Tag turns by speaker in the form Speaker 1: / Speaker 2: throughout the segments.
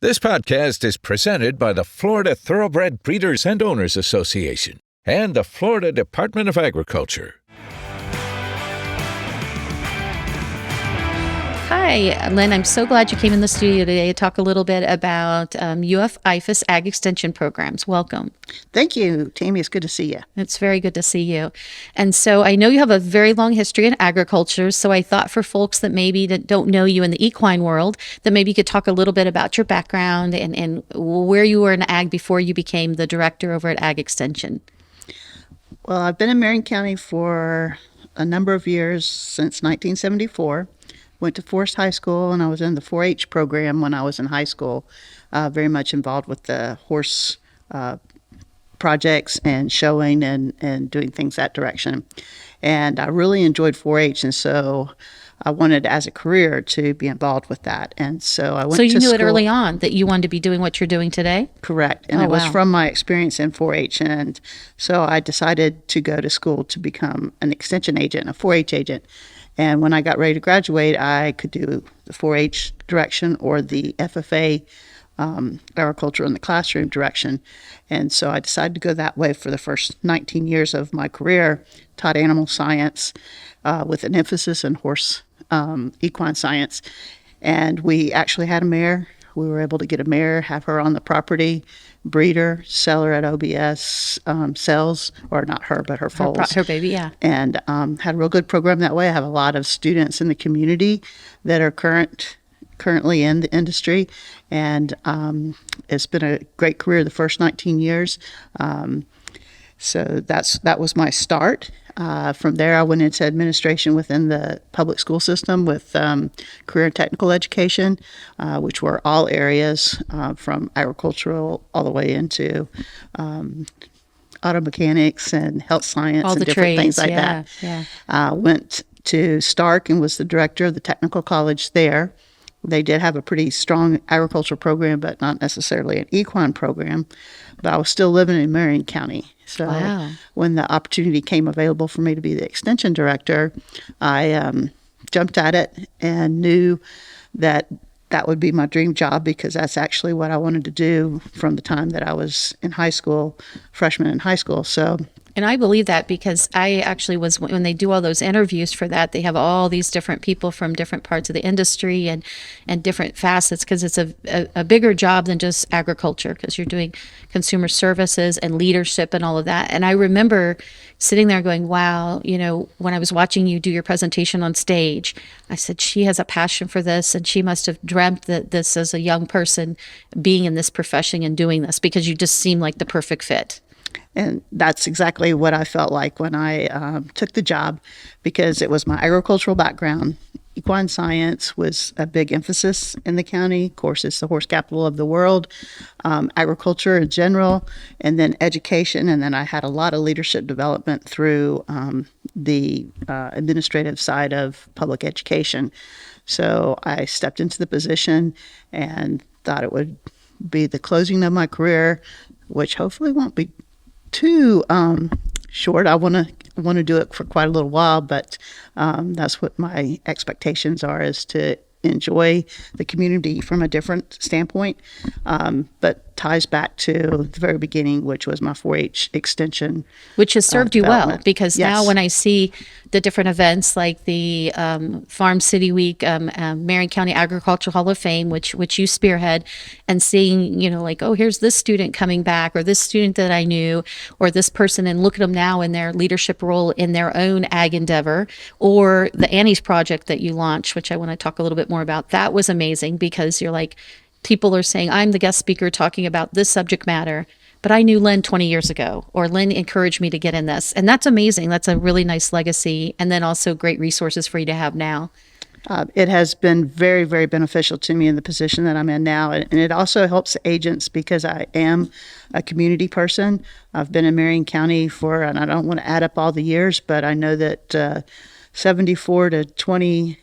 Speaker 1: This podcast is presented by the Florida Thoroughbred Breeders and Owners Association and the Florida Department of Agriculture.
Speaker 2: Hi, Lynn. I'm so glad you came in the studio today to talk a little bit about IFAS Ag Extension programs. Welcome.
Speaker 3: Thank you, Tammy. It's good to see you.
Speaker 2: It's very good to see you. And so I know you have a very long history in agriculture, so I thought for folks that maybe that don't know you in the equine world, that maybe you could talk a little bit about your background and where you were in ag before you became the director over at Ag Extension.
Speaker 3: Well, I've been in Marion County for a number of years, since 1974. Went to Forest High School, and I was in the 4-H program when I was in high school, very much involved with the horse projects and showing and doing things that direction. And I really enjoyed 4-H, and so I wanted as a career to be involved with that. And so I went to
Speaker 2: So you knew
Speaker 3: school.
Speaker 2: it early on that you wanted to be doing what you're doing today?
Speaker 3: Correct. And it was from my experience in 4-H. And so I decided to go to school to become an extension agent, a 4-H agent. And when I got ready to graduate, I could do the 4-H direction or the FFA, agriculture in the classroom direction. And so I decided to go that way for the first 19 years of my career, taught animal science with an emphasis in horse equine science. And we actually had a mare. We were able to get a mare, have her on the property, breeder, sell her at OBS, sells, or not her, but her foals.
Speaker 2: Her baby, yeah.
Speaker 3: And had a real good program that way. I have a lot of students in the community that are currently in the industry. And it's been a great career the first 19 years. So that was my start. From there, I went into administration within the public school system with career and technical education, which were all areas from agricultural all the way into auto mechanics and health science
Speaker 2: all
Speaker 3: and
Speaker 2: the
Speaker 3: different
Speaker 2: trades,
Speaker 3: things like that.
Speaker 2: Yeah.
Speaker 3: Went to Stark and was the director of the technical college there. They did have a pretty strong agricultural program, but not necessarily an equine program. But I was still living in Marion County. So when the opportunity came available for me to be the extension director, I jumped at it and knew that that would be my dream job, because that's actually what I wanted to do from the time that I was in high school, freshman in high school.
Speaker 2: And I believe that because I actually was, when they do all those interviews for that, they have all these different people from different parts of the industry and different facets, because it's a bigger job than just agriculture, because you're doing consumer services and leadership and all of that. And I remember sitting there going, wow, when I was watching you do your presentation on stage, I said, she has a passion for this, and she must have dreamt that this as a young person, being in this profession and doing this, because you just seem like the perfect fit.
Speaker 3: And that's exactly what I felt like when I took the job, because it was my agricultural background. Equine science was a big emphasis in the county. Of course, it's the horse capital of the world, agriculture in general, and then education. And then I had a lot of leadership development through the administrative side of public education. So I stepped into the position and thought it would be the closing of my career, which hopefully won't be too short. I want to do it for quite a little while, but that's what my expectations are, is to enjoy the community from a different standpoint, but ties back to the very beginning, which was my 4-H extension.
Speaker 2: Which has served you well, because
Speaker 3: Yes.
Speaker 2: now when I see the different events like the Farm City Week, Marion County Agricultural Hall of Fame, which you spearhead, and seeing, like, oh, here's this student coming back, or this student that I knew, or this person, and look at them now in their leadership role in their own ag endeavor, or the Annie's project that you launched, which I want to talk a little bit more about. That was amazing, because you're like, people are saying, I'm the guest speaker talking about this subject matter, but I knew Lynn 20 years ago, or Lynn encouraged me to get in this. And that's amazing. That's a really nice legacy. And then also great resources for you to have now.
Speaker 3: It has been very, very beneficial to me in the position that I'm in now. And it also helps agents, because I am a community person. I've been in Marion County and I don't want to add up all the years, but I know that 74 to 22.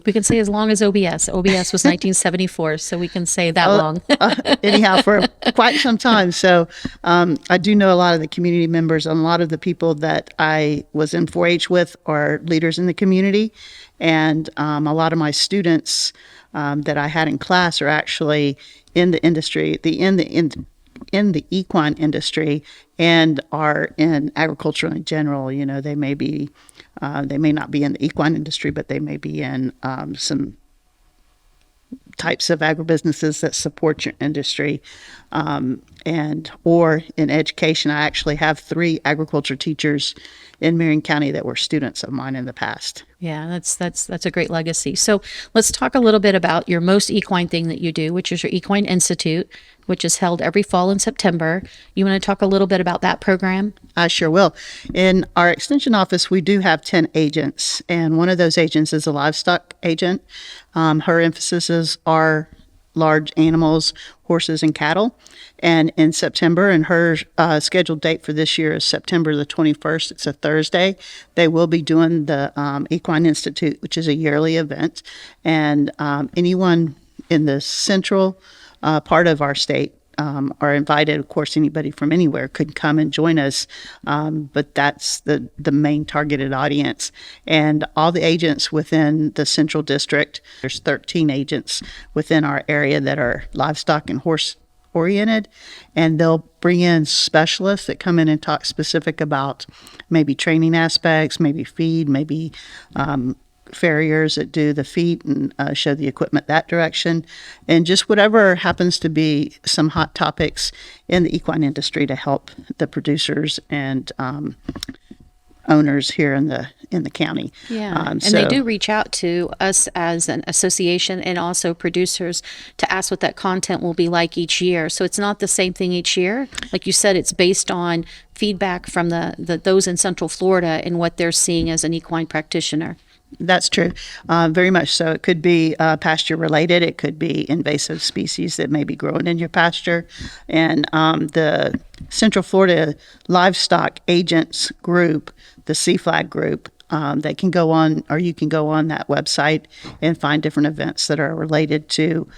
Speaker 2: We can say as long as OBS. OBS was 1974, so we can say that long.
Speaker 3: Anyhow, for quite some time. So I do know a lot of the community members, and a lot of the people that I was in 4-H with are leaders in the community. And a lot of my students that I had in class are actually in the industry, in the equine industry, and are in agriculture in general. You know, they may not be in the equine industry, but they may be in some types of agribusinesses that support your industry, and or in education. I actually have 3 agriculture teachers in Marion County that were students of mine in the past.
Speaker 2: Yeah, that's a great legacy. So let's talk a little bit about your most equine thing that you do, which is your Equine Institute, which is held every fall in September. You want to talk a little bit about that program?
Speaker 3: I sure will. In our extension office, we do have 10 agents, and one of those agents is a livestock agent. Her emphases are large animals, horses and cattle. And in September, and her scheduled date for this year is September the 21st. It's a Thursday. They will be doing the Equine Institute, which is a yearly event. And anyone in the central part of our state are invited. Of course, anybody from anywhere could come and join us, but that's the main targeted audience. And all the agents within the central district, there's 13 agents within our area that are livestock and horse oriented, and they'll bring in specialists that come in and talk specific about maybe training aspects, maybe feed, maybe farriers that do the feet and show the equipment that direction, and just whatever happens to be some hot topics in the equine industry to help the producers and owners here in the county.
Speaker 2: Yeah, and they do reach out to us as an association and also producers to ask what that content will be like each year. So it's not the same thing each year. Like you said, it's based on feedback from those in Central Florida and what they're seeing as an equine practitioner.
Speaker 3: That's true. Very much so. It could be pasture related. It could be invasive species that may be growing in your pasture. And the Central Florida Livestock Agents Group, the CFLAG group, they can go on, or you can go on that website and find different events that are related to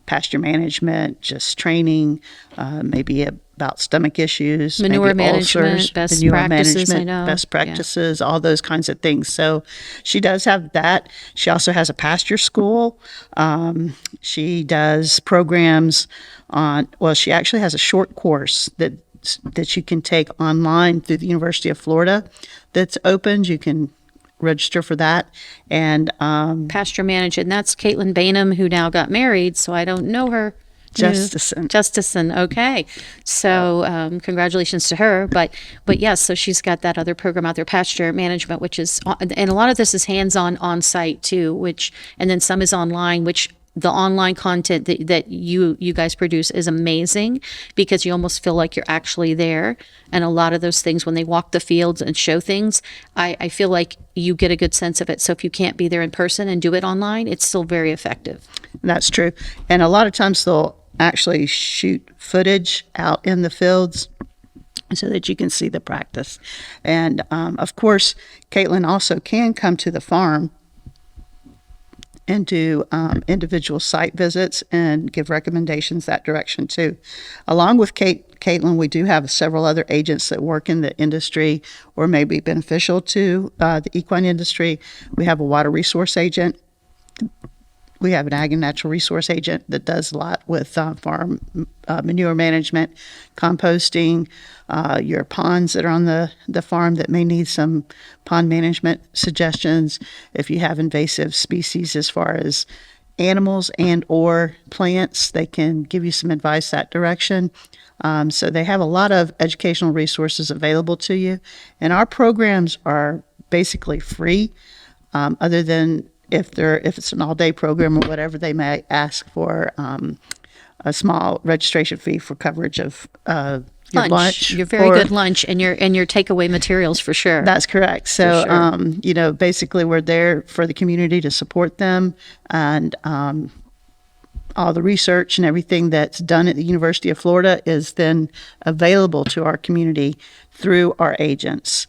Speaker 3: pasture management, just training, maybe about stomach issues,
Speaker 2: manure
Speaker 3: maybe
Speaker 2: management,
Speaker 3: ulcers,
Speaker 2: best
Speaker 3: manure
Speaker 2: practices,
Speaker 3: management,
Speaker 2: I know.
Speaker 3: best practices, all those kinds of things. So she does have that. She also has a pasture school. She does programs on, well, she actually has a short course that you can take online through the University of Florida that's opened. You can register for that. And
Speaker 2: Pasture management, and that's Caitlin Bainham, who now got married, so I don't know her. Justison. Okay. So congratulations to her. But yes, so she's got that other program out there, pasture management, which is, and a lot of this is hands-on on site too, and then some is online, which the online content that you guys produce is amazing because you almost feel like you're actually there. And a lot of those things, when they walk the fields and show things, I feel like you get a good sense of it. So if you can't be there in person and do it online, it's still very effective.
Speaker 3: That's true. And a lot of times they'll actually shoot footage out in the fields so that you can see the practice. And of course, Caitlin also can come to the farm and do individual site visits and give recommendations that direction too. Along with Caitlin, we do have several other agents that work in the industry or may be beneficial to the equine industry. We have a water resource agent. We have an ag and natural resource agent that does a lot with farm manure management, composting, your ponds that are on the farm that may need some pond management suggestions. If you have invasive species as far as animals and or plants, they can give you some advice that direction. So they have a lot of educational resources available to you. And our programs are basically free, other than if it's an all-day program or whatever, they may ask for a small registration fee for coverage of your lunch.
Speaker 2: Your very good lunch and your takeaway materials for sure.
Speaker 3: That's correct. So,
Speaker 2: sure.
Speaker 3: Basically we're there for the community to support them, and all the research and everything that's done at the University of Florida is then available to our community through our agents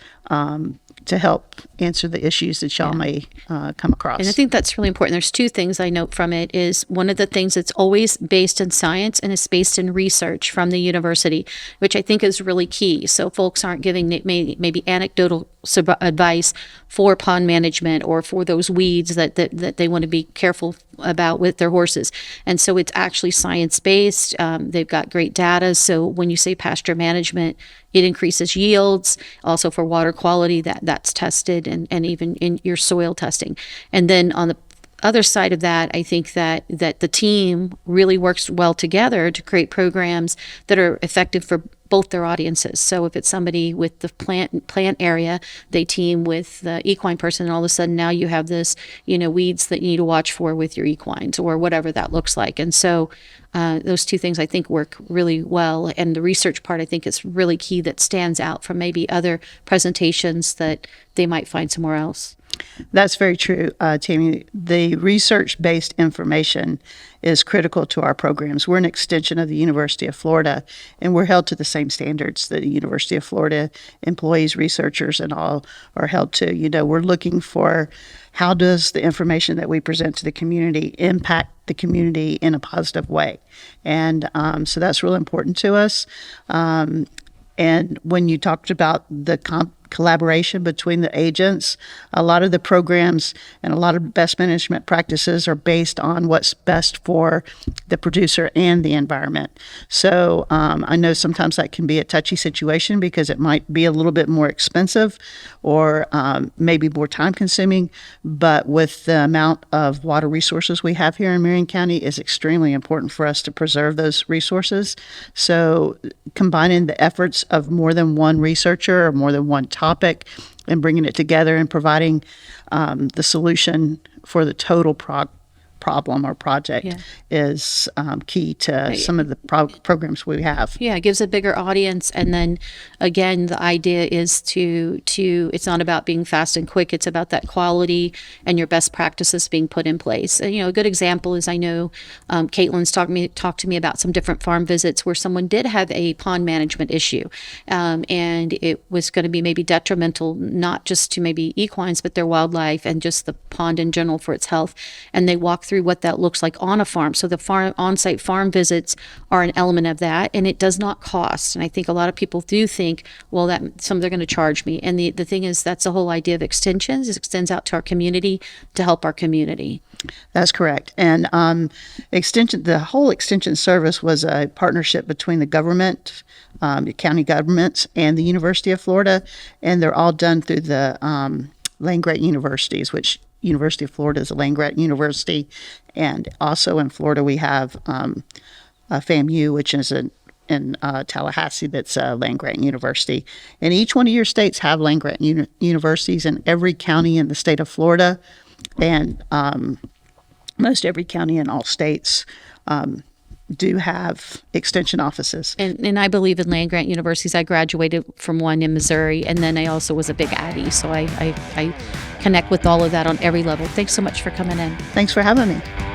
Speaker 3: to help answer the issues that y'all may come across.
Speaker 2: And I think that's really important. There's two things I note from it. Is one of the things that's always based in science and is based in research from the university, which I think is really key. So folks aren't giving maybe anecdotal advice for pond management or for those weeds that they want to be careful about with their horses. And so it's actually science-based. They've got great data. So when you say pasture management, it increases yields. Also for water quality, that's tested, and even in your soil testing. And then on the other side of that, I think that the team really works well together to create programs that are effective for both their audiences. So if it's somebody with the plant area, they team with the equine person, and all of a sudden now you have this, weeds that you need to watch for with your equines, or whatever that looks like. And so those two things I think work really well. And the research part I think is really key, that stands out from maybe other presentations that they might find somewhere else.
Speaker 3: That's very true, Tammy. The research-based information is critical to our programs. We're an extension of the University of Florida, and we're held to the same standards that the University of Florida employees, researchers, and all are held to. We're looking for how does the information that we present to the community impact the community in a positive way. And so that's really important to us. And when you talked about the collaboration between the agents, a lot of the programs and a lot of best management practices are based on what's best for the producer and the environment. So I know sometimes that can be a touchy situation because it might be a little bit more expensive or maybe more time consuming, but with the amount of water resources we have here in Marion County, it's extremely important for us to preserve those resources. So combining the efforts of more than one researcher or more than one topic and bringing it together and providing the solution for the total problem or project is key to some of the programs we have.
Speaker 2: Yeah, it gives a bigger audience. And then again, the idea is to it's not about being fast and quick. It's about that quality and your best practices being put in place. And, a good example is, I know Caitlin's talked to me about some different farm visits where someone did have a pond management issue. And it was going to be maybe detrimental, not just to maybe equines, but their wildlife and just the pond in general for its health. And they walked through what that looks like on a farm. So the on-site farm visits are an element of that, and it does not cost. And I think a lot of people do think, well, that they're going to charge me. And the thing is, that's the whole idea of extensions. It extends out to our community to help our community.
Speaker 3: That's correct. And the whole extension service was a partnership between the government, the county governments, and the University of Florida, and they're all done through the land-grant universities, which University of Florida is a land-grant university, and also in Florida we have FAMU, which is in Tallahassee, that's a land-grant university. And each one of your states have land-grant universities, in every county in the state of Florida, and most every county in all states do have extension offices.
Speaker 2: And I believe in land-grant universities. I graduated from one in Missouri, and then I also was a big Addie, so I connect with all of that on every level. Thanks so much for coming in.
Speaker 3: Thanks for having me.